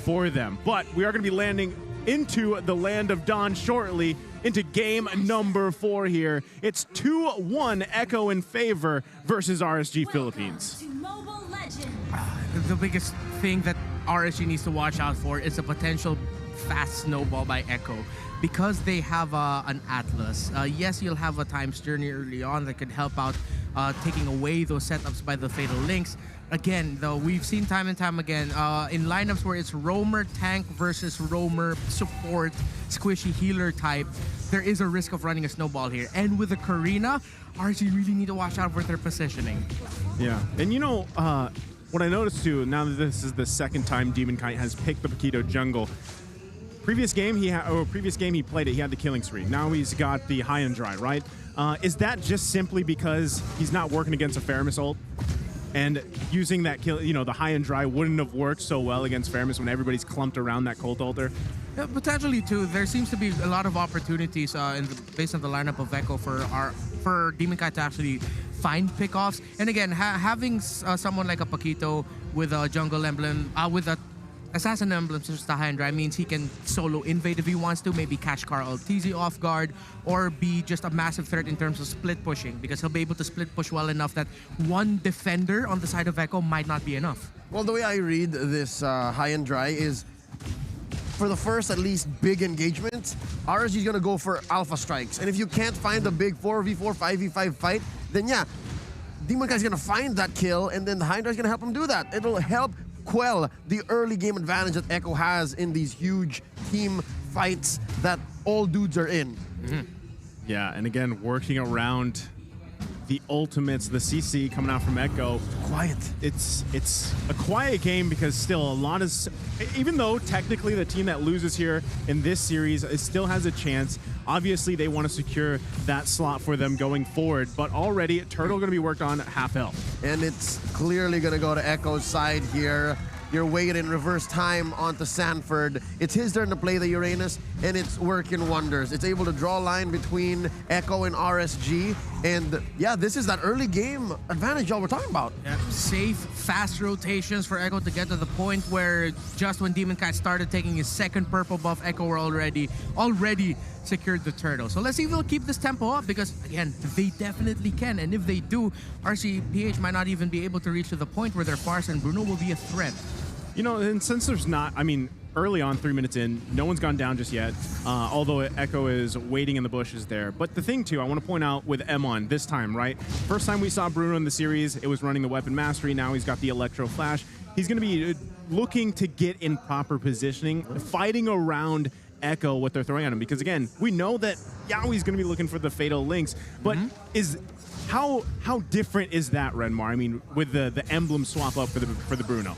for them. But we are going to be landing into the land of Dawn shortly, into game number 4 here. It's 2-1 Echo in favor versus RSG Philippines. The biggest thing that RSG needs to watch out for is a potential fast snowball by Echo. Because they have an Atlas, yes, you'll have a Time's Journey early on that could help out taking away those setups by the Fatal Links. Again, though, we've seen time and time again in lineups where it's roamer tank versus roamer support squishy healer type, there is a risk of running a snowball here. And with the Karina, RSG really need to watch out for their positioning. Yeah, and you know, what I noticed too, now that this is the second time Demon Kite has picked the Paquito jungle, previous game he played it, he had the killing spree. Now he's got the high and dry, right? Is that just simply because he's not working against a Faramis ult? And using that kill, you know, the high and dry wouldn't have worked so well against Faramis when everybody's clumped around that Cold Altar? Yeah, potentially too. There seems to be a lot of opportunities based on the lineup of Echo for Demon Kite to actually find pickoffs. And again, having someone like a Paquito with a jungle emblem, with a Assassin emblem such as the high and dry means he can solo invade if he wants to, maybe catch Carl TZ off guard, or be just a massive threat in terms of split pushing, because he'll be able to split push well enough that one defender on the side of Echo might not be enough. Well, the way I read this high and dry is, for the first at least big engagements, RSG is going to go for alpha strikes. And if you can't find a big 4v4, 5v5 fight, then yeah, Demon Kite's going to find that kill, and then the high and dry is going to help him do that. It'll help quell the early game advantage that Echo has in these huge team fights that all dudes are in. Yeah, and again, working around the ultimates, the CC coming out from Echo. Quiet. It's a quiet game because still a lot is, even though technically the team that loses here in this series still has a chance. Obviously, they want to secure that slot for them going forward, but already Turtle going to be worked on at half health. And it's clearly going to go to Echo's side here. You're weighted in reverse time onto Sanford. It's his turn to play the Uranus, and it's working wonders. It's able to draw a line between Echo and RSG, and yeah, this is that early game advantage y'all were talking about. Yeah, safe, fast rotations for Echo to get to the point where just when Demon Kite started taking his second purple buff, Echo were already secured the turtle. So let's see if they'll keep this tempo up, because again, they definitely can, and if they do, RSG PH might not even be able to reach to the point where their Farce and Bruno will be a threat. You know, and since there's not, I mean, early on, 3 minutes in, no one's gone down just yet, although Echo is waiting in the bushes there. But the thing, too, I want to point out with Emon this time, right? First time we saw Bruno in the series, it was running the Weapon Mastery. Now he's got the Electro Flash. He's going to be looking to get in proper positioning, fighting around Echo what they're throwing at him. Because, again, we know that Yowie's going to be looking for the Fatal Links, but how different is that, Renmar? I mean, with the emblem swap up for the Bruno?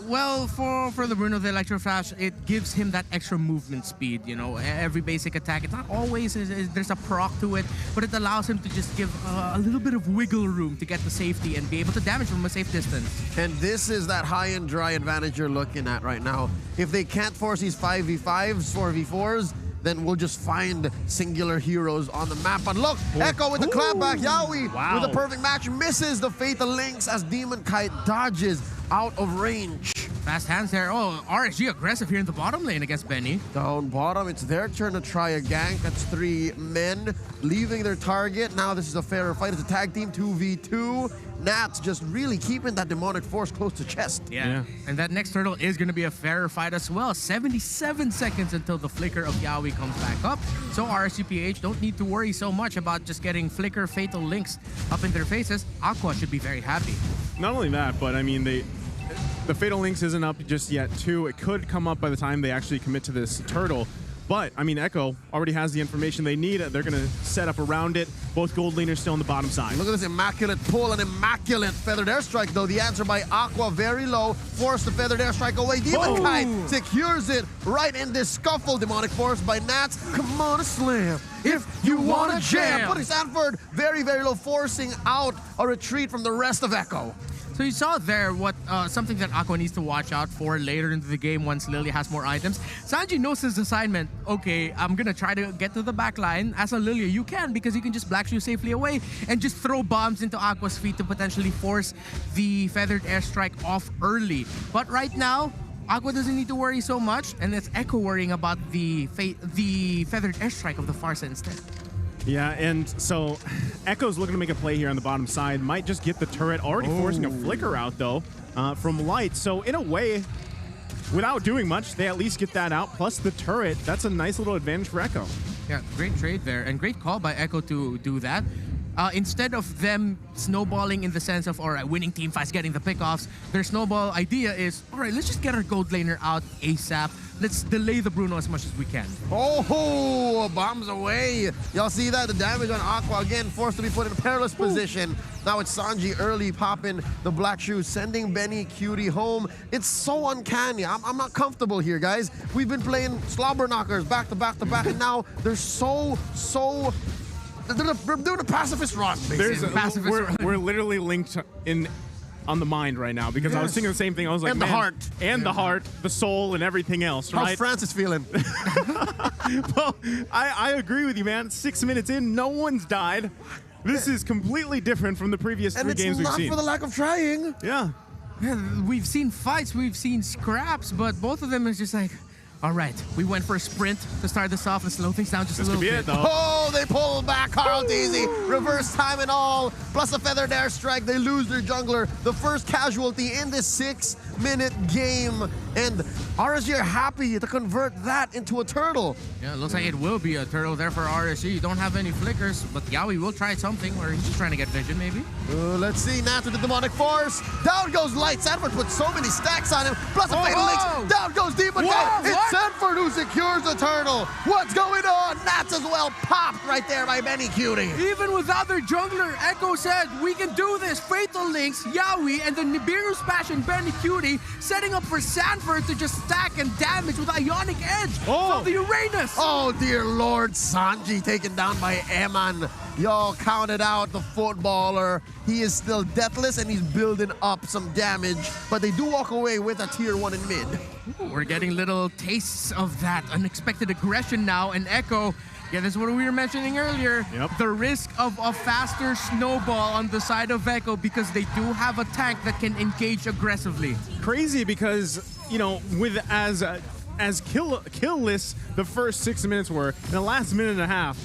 Well, for the Bruno, the Electro Flash, it gives him that extra movement speed. You know, every basic attack, it's not always, there's a proc to it, but it allows him to just give a little bit of wiggle room to get the safety and be able to damage from a safe distance. And this is that high and dry advantage you're looking at right now. If they can't force these 5v5s, 4v4s, then we'll just find singular heroes on the map. But look, Echo with the clapback, Yowie with a perfect match, misses the Fatal Links as Demon Kite dodges out of range. Fast hands there. Oh, RSG aggressive here in the bottom lane against Benny. Down bottom, it's their turn to try a gank. That's 3 men leaving their target. Now this is a fairer fight. It's a tag team 2v2. Nats just really keeping that demonic force close to chest. Yeah. And that next turtle is going to be a fairer fight as well. 77 seconds until the flicker of Yowie comes back up. So RSG PH don't need to worry so much about just getting flicker Fatal Links up in their faces. Aqua should be very happy. Not only that, but I mean, the Fatal Links isn't up just yet, too. It could come up by the time they actually commit to this turtle. But, I mean, Echo already has the information they need. They're going to set up around it. Both gold laners still on the bottom side. Look at this immaculate pull, an immaculate feathered airstrike, though. The answer by Aqua, very low. Force the feathered airstrike away. Demon Kite secures it right in this scuffle. Demonic force by Nats. Come on, a slam. If you want to jam. Putting Sanford very, very low, forcing out a retreat from the rest of Echo. So you saw there what something that Aqua needs to watch out for later into the game once Lily has more items. Sanji knows his assignment. Okay, I'm going to try to get to the back line. As a Lilia, you can, because you can just black shoe safely away and just throw bombs into Aqua's feet to potentially force the feathered airstrike off early. But right now, Aqua doesn't need to worry so much, and it's Echo worrying about the feathered airstrike of the Farsa instead. Yeah, and so Echo's looking to make a play here on the bottom side. Might just get the turret, already forcing a flicker out, though, from Light. So in a way, without doing much, they at least get that out. Plus the turret, that's a nice little advantage for Echo. Yeah, great trade there, and great call by Echo to do that. Instead of them snowballing in the sense of, all right, winning team fights, getting the pickoffs, their snowball idea is, all right, let's just get our gold laner out ASAP. Let's delay the Bruno as much as we can. Oh, bombs away. Y'all see that? The damage on Aqua, again, forced to be put in a perilous position. Now it's Sanji early popping the black shoes, sending Benny Cutie home. It's so uncanny. I'm not comfortable here, guys. We've been playing slobber knockers back to back to back, and now they're so... They're doing a pacifist run, basically. We're literally linked on the mind right now, because I was thinking the same thing. I was like, and the heart. And the heart, the soul, and everything else, right? How's Francis feeling? Well, I agree with you, man. 6 minutes in, no one's died. This is completely different from the previous 3 games we've seen. And it's not for the lack of trying. Yeah. We've seen fights, we've seen scraps, but both of them is just like, all right, we went for a sprint to start this off and slow things down just a little bit. This could be it, though. Oh, they pull back Carl Teasy. Reverse time and all, plus a feathered airstrike. They lose their jungler. The first casualty in this 6-minute game. And RSG are happy to convert that into a turtle. Yeah, it looks like it will be a turtle there for RSG. You don't have any flickers, but Yaoi will try something, or he's just trying to get vision, maybe. Let's see, Nat with the demonic force. Down goes Light. Sanford put so many stacks on him, plus a fatal links. Down goes Demon Guy. It's Sanford who secures the turtle. What's going on? Nats as well popped right there by Benny Cutie. Even without their jungler, Echo said, we can do this. Fatal links, Yaoi, and the Nibiru Smash and Benny Cutie setting up for Sanford to just stack and damage with Ionic Edge from the Uranus. Oh, dear Lord. Sanji taken down by Eman. Y'all counted out the footballer. He is still deathless, and he's building up some damage, but they do walk away with a tier 1 in mid. We're getting little tastes of that unexpected aggression now, and Echo, yeah, this is what we were mentioning earlier. Yep. The risk of a faster snowball on the side of Echo, because they do have a tank that can engage aggressively. Crazy, because, you know, with as kill-less the first 6 minutes were, in the last minute and a half,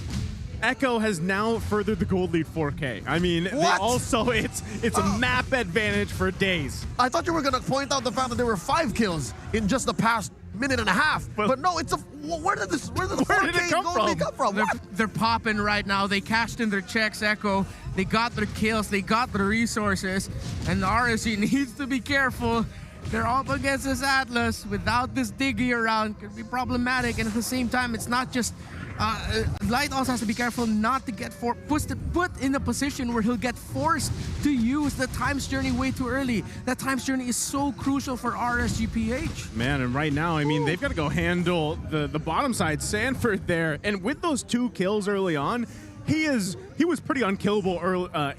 Echo has now furthered the gold lead 4K. I mean, they also, it's a map advantage for days. I thought you were going to point out the fact that there were 5 kills in just the past minute and a half. But no, it's a... Where did the 4K gold lead come from? They're popping right now. They cashed in their checks, Echo. They got their kills. They got their resources. And the RSG needs to be careful. They're up against this Atlas. Without this Diggy around, could be problematic. And at the same time, it's not just... Light also has to be careful not to get put in a position where he'll get forced to use the Time's Journey way too early. That Time's Journey is so crucial for RSG PH. Man, and right now, I mean, they've got to go handle the bottom side, Sanford there. And with those 2 kills early on, he was pretty unkillable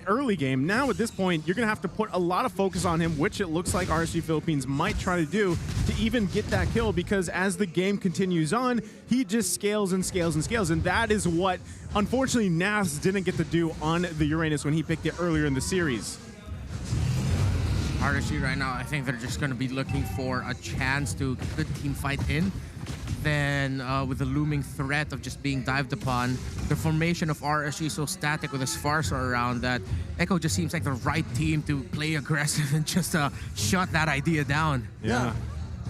early game. Now at this point, you're gonna have to put a lot of focus on him, which it looks like RSG Philippines might try to do to even get that kill, because as the game continues on, he just scales and scales and scales, and that is what unfortunately Nas didn't get to do on the Uranus when he picked it earlier in the series. RSG right now, I think they're just gonna be looking for a chance to get a good team fight in. Then with the looming threat of just being dived upon, the formation of RSG is so static with his Farsa around that Echo just seems like the right team to play aggressive and just shut that idea down. Yeah.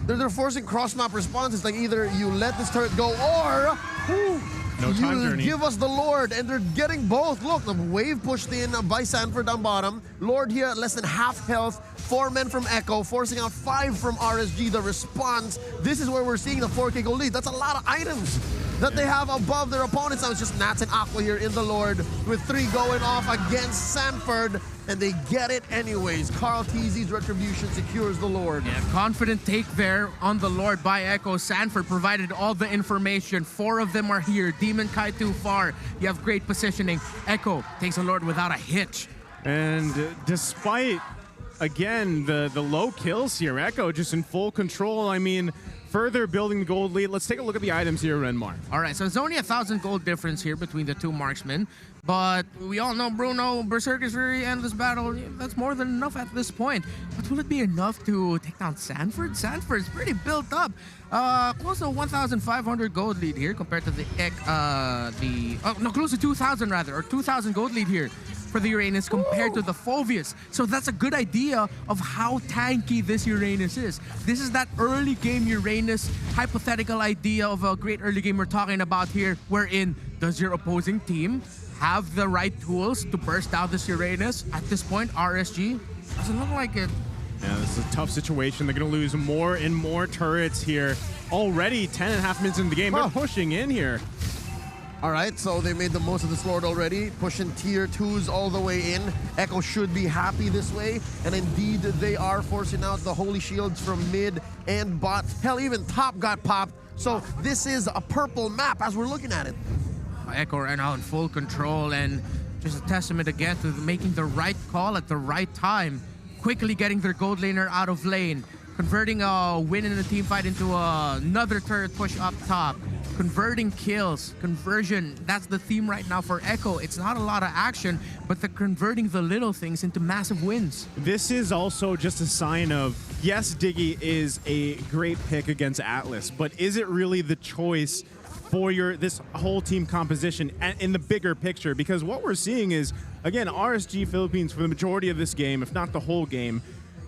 They're forcing cross-map responses, like either you let this turret go or you give us the Lord, and they're getting both. Look, the wave pushed in by Sanford down bottom. Lord here at less than half health. 4 men from Echo, forcing out 5 from RSG. The response, this is where we're seeing the 4K gold lead. That's a lot of items that they have above their opponents. Now it's just Nats and Aqua here in the Lord, with 3 going off against Sanford, and they get it anyways. Carl Teasy's retribution secures the Lord. Yeah, confident take there on the Lord by Echo. Sanford provided all the information. 4 of them are here. Demon Kai too far. You have great positioning. Echo takes the Lord without a hitch. And despite again, the low kills here. Echo just in full control. I mean, further building the gold lead. Let's take a look at the items here, Renmar. All right, so it's only 1,000 gold difference here between the two marksmen. But we all know Bruno, Berserker's Fury, Endless Battle, that's more than enough at this point. But will it be enough to take down Sanford? Sanford's pretty built up. Close to 1,500 gold lead here compared to close to 2,000 rather, or 2,000 gold lead here for the Uranus compared to the Phoveus. So that's a good idea of how tanky this Uranus is. This is that early game Uranus hypothetical idea of a great early game we're talking about here, wherein does your opposing team have the right tools to burst out this Uranus? At this point, RSG doesn't look like it. Yeah, this is a tough situation. They're going to lose more and more turrets here. Already 10.5 minutes into the game. They're pushing in here. All right, so they made the most of this Lord already, pushing tier 2s all the way in. Echo should be happy this way, and indeed they are forcing out the Holy Shields from mid and bot. Hell, even top got popped. So this is a purple map as we're looking at it. Echo right now in full control, and just a testament again to making the right call at the right time. Quickly getting their gold laner out of lane, converting a win in a team fight into another turret push up top, converting kills, conversion. That's the theme right now for Echo. It's not a lot of action, but they're converting the little things into massive wins. This is also just a sign of, yes, Diggy is a great pick against Atlas, but is it really the choice for this whole team composition in the bigger picture? Because what we're seeing is, again, RSG Philippines for the majority of this game, if not the whole game,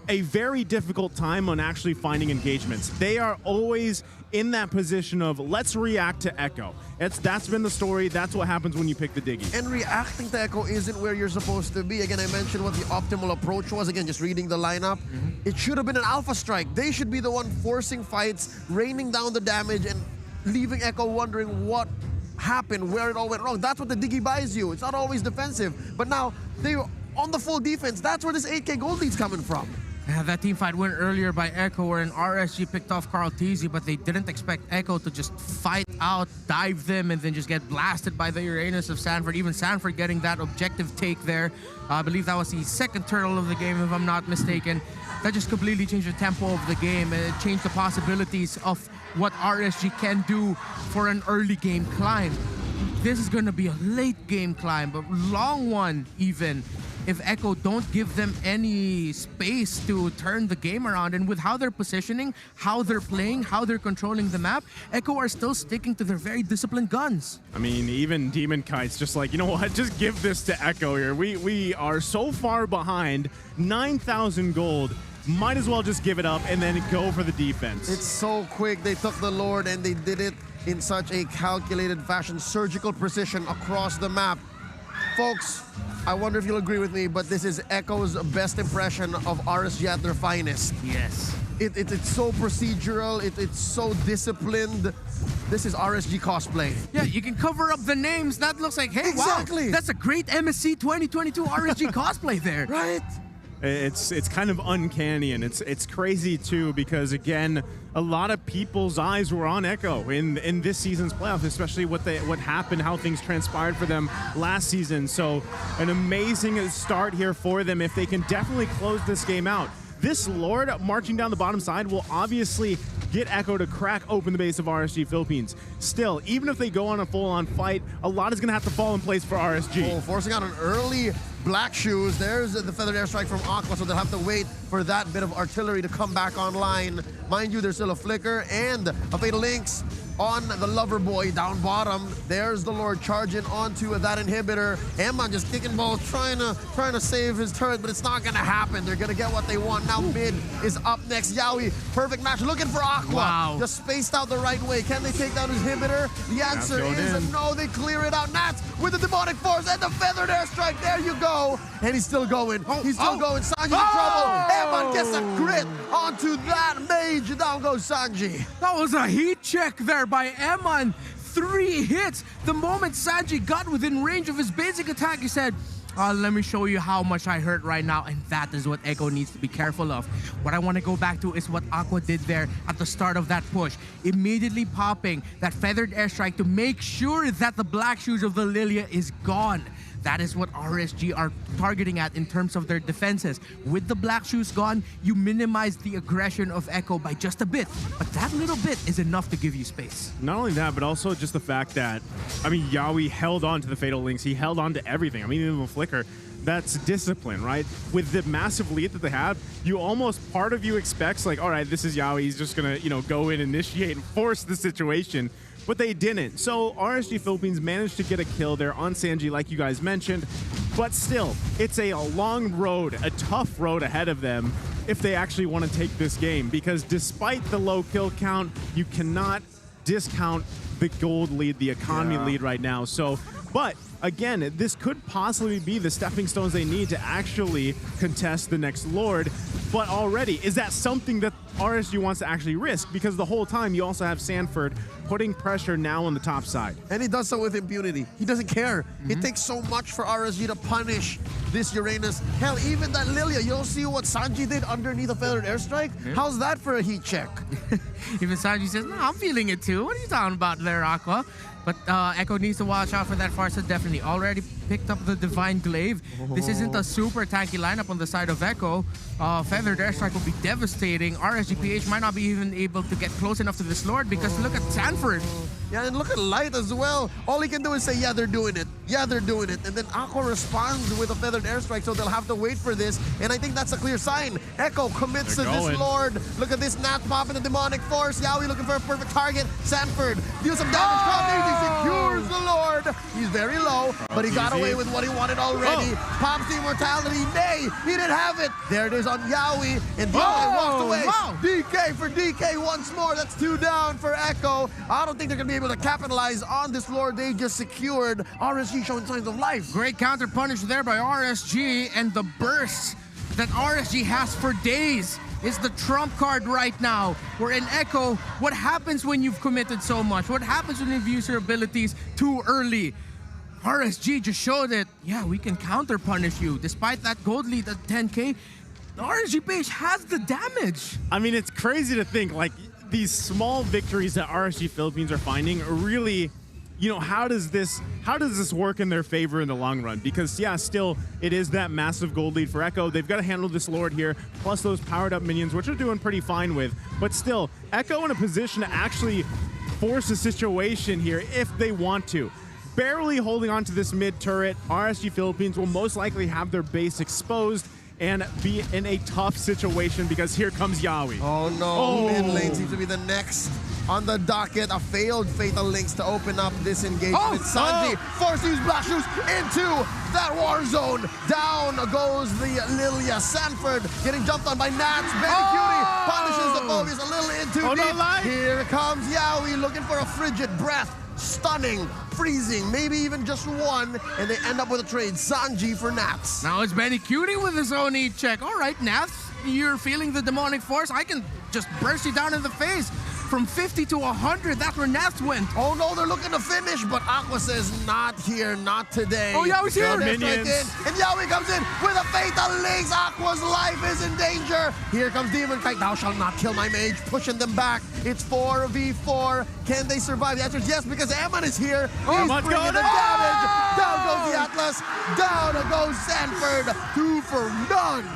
a very difficult time on actually finding engagements. They are always in that position of let's react to Echo. That's been the story. That's what happens when you pick the Diggy. And reacting to Echo isn't where you're supposed to be. Again, I mentioned what the optimal approach was. Again, just reading the lineup. It should have been an Alpha Strike. They should be the one forcing fights, raining down the damage, and leaving Echo wondering what happened, where it all went wrong. That's what the Diggy buys you. It's not always defensive. But now, they were on the full defense. That's where this 8K gold lead's coming from. That team fight went earlier by Echo, wherein RSG picked off Carl Teasy, but they didn't expect Echo to just fight out, dive them, and then just get blasted by the Uranus of Sanford. Even Sanford getting that objective take there. I believe that was the second turtle of the game, if I'm not mistaken. That just completely changed the tempo of the game, and it changed the possibilities of what RSG can do for an early game climb. This is going to be a late game climb, but long one even, if Echo don't give them any space to turn the game around. And with how they're positioning, how they're playing, how they're controlling the map, Echo are still sticking to their very disciplined guns. I mean, even Demon Kite's just like, you know what, just give this to Echo here. We are so far behind, 9,000 gold. Might as well just give it up and then go for the defense. It's so quick. They took the Lord and they did it in such a calculated fashion, surgical precision across the map. Folks, I wonder if you'll agree with me, but this is Echo's best impression of RSG at their finest. Yes. It's so procedural, it's so disciplined. This is RSG cosplay. Yeah, you can cover up the names. That looks like, hey, Exactly. wow, that's a great MSC 2022 RSG cosplay there. Right? It's kind of uncanny, and it's crazy too, because again, a lot of people's eyes were on Echo in this season's playoffs, especially what happened, how things transpired for them last season. So an amazing start here for them if they can definitely close this game out. This Lord marching down the bottom side will obviously get Echo to crack open the base of RSG Philippines. Still, even if they go on a full-on fight, a lot is going to have to fall in place for RSG. Oh, forcing out an early Black Shoes. There's the Feathered Airstrike from Aqua, so they'll have to wait for that bit of artillery to come back online. Mind you, there's still a Flicker and a Fatal Lynx on the Lover Boy down bottom. There's the Lord charging onto that inhibitor. Emma just kicking balls, trying to save his turret, but it's not gonna happen. They're gonna get what they want. Now mid is up next. Yowie, perfect match, looking for Aqua. Wow. Just spaced out the right way. Can they take down his inhibitor? The answer is no, they clear it out. Nats with the Demonic Force and the Feathered Airstrike. There you go. And he's still going. He's still going. Sanji's in trouble. Emma gets a crit onto that mage. Down goes Sanji. That was a heat check there by Eman. 3 hits. The moment Sanji got within range of his basic attack, he said, let me show you how much I hurt right now. And that is what Echo needs to be careful of. What I want to go back to is what Aqua did there at the start of that push. Immediately popping that Feathered Airstrike to make sure that the Black Shoes of the Lilia is gone. That is what RSG are targeting at in terms of their defenses. With the Black Shoes gone, you minimize the aggression of Echo by just a bit. But that little bit is enough to give you space. Not only that, but also just the fact that, I mean, Yawi held on to the Fatal Links. He held on to everything. I mean, even the Flicker. That's discipline, right? With the massive lead that they have, you almost, part of you expects like, all right, this is Yawi. He's just going to, go in, initiate, and force the situation. But they didn't. So RSG Philippines managed to get a kill there on Sanji, like you guys mentioned. But still, it's a long road, a tough road ahead of them if they actually want to take this game. Because despite the low kill count, you cannot discount the gold lead, the economy lead right now. So, but again, this could possibly be the stepping stones they need to actually contest the next Lord. But already, is that something that RSG wants to actually risk? Because the whole time you also have Sanford putting pressure now on the top side. And he does so with impunity. He doesn't care. It takes so much for RSG to punish this Uranus. Hell, even that Lilia, you don't see what Sanji did underneath a feathered airstrike? How's that for a heat check? Even Sanji says, no, I'm feeling it too. What are you talking about there, Aqua? But Echo needs to watch out for that Farsa, definitely. Already picked up the Divine Glaive. This isn't a super tanky lineup on the side of Echo. Feathered Airstrike will be devastating. RSG PH might not be even able to get close enough to this Lord because look at Sanford. Yeah, and look at Light as well. All he can do is say, yeah, they're doing it. Yeah, they're doing it. And then Aqua responds with a Feathered Airstrike, so they'll have to wait for this. And I think that's a clear sign. Echo commits to this Lord. Look at this Nat popping the Demonic Force. Yawi looking for a perfect target. Sanford deals some damage. He secures the Lord. He's very low, but he got away with what he wanted already. Pops the Immortality. Nay, he didn't have it. There it is on Yawi. And DK walks away. DK for DK once more. That's 2 down for Echo. I don't think they're going to be able to capitalize on this Lord they just secured. RSG showing signs of life. Great counter punish there by RSG, and the burst that RSG has for days is the trump card right now. We're in Echo. What happens when you've committed so much? What happens when you've used your abilities too early? RSG just showed it. Yeah, we can counter punish you. Despite that gold lead at 10K, the RSG PH has the damage. I mean, it's crazy to think like these small victories that RSG Philippines are finding are really, how does this work in their favor in the long run? Because yeah, still it is that massive gold lead for Echo. They've got to handle this Lord here, plus those powered up minions, which are doing pretty fine with. But still, Echo in a position to actually force a situation here if they want to. Barely holding on to this mid turret. RSG Philippines will most likely have their base exposed and be in a tough situation because here comes Yawi. Oh no, mid lane seems to be the next on the docket. A failed Fatal Links to open up this engagement. Sanji forced to use Black Shoes into that war zone. Down goes the Lilia. Sanford getting jumped on by Nats. Cutie punishes the Phobius a little in too deep. No, here comes Yawi looking for a frigid breath. Stunning, freezing, maybe even just one, and they end up with a trade. Sanji for Nats. Now it's Cutie with his own heat check. All right, Nats, you're feeling the demonic force. I can just burst you down in the face. From 50 to 100, that's where Nats went. Oh no, they're looking to finish, but Aqua says, not here, not today. Oh, Yawi's here. Minions. And Yawi comes in with a Fatal Links. Aqua's life is in danger. Here comes Demon Kite. Thou shalt not kill my mage. Pushing them back. It's 4v4. Can they survive? The answer is yes, because Eman is here. He's bringing the damage. Down goes the Atlas. Down goes Sanford. 2 for none.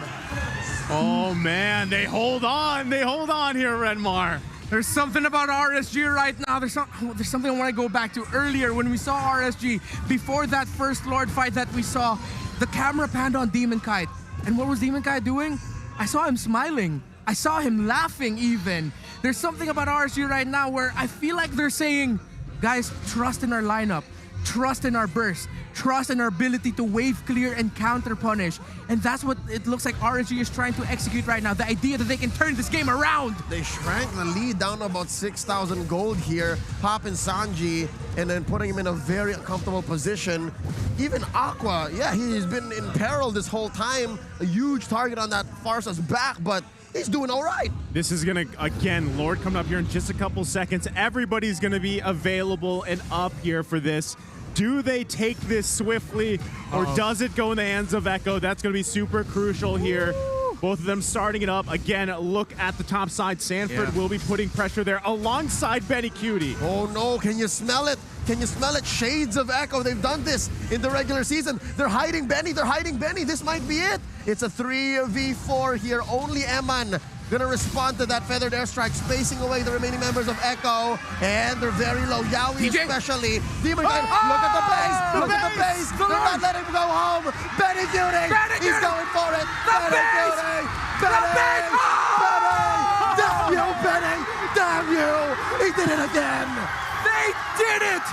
Oh man, they hold on. They hold on here, Redmar. There's something about RSG right now. There's something I want to go back to earlier when we saw RSG. Before that first Lord fight that we saw, the camera panned on Demon Kite. And what was Demon Kite doing? I saw him smiling. I saw him laughing even. There's something about RSG right now where I feel like they're saying, guys, trust in our lineup. Trust in our burst. Trust in our ability to wave clear and counter punish. And that's what it looks like RSG is trying to execute right now. The idea that they can turn this game around. They shrank the lead down to about 6,000 gold here. Popping Sanji and then putting him in a very uncomfortable position. Even Aqua, yeah, he's been in peril this whole time. A huge target on that Farsa's back, but he's doing all right. This is gonna, again, Lord coming up here in just a couple seconds. Everybody's gonna be available and up here for this. Do they take this swiftly, or does it go in the hands of Echo? That's going to be super crucial here. Both of them starting it up. Again, look at the top side. Sanford will be putting pressure there alongside Benny Cutie. Oh no, can you smell it? Can you smell it? Shades of Echo. They've done this in the regular season. They're hiding Benny. They're hiding Benny. This might be it. It's a 3v4 here. Only Eman gonna respond to that feathered airstrike, spacing away the remaining members of Echo, and they're very low. Yowie especially. Demon Guy, look at the base! Look at the base! They're not letting him go home! Benny Cutie! He's going for it! Benny Cutie! Benny! Benny! Damn you, Benny! Damn you! He did it again! They did it!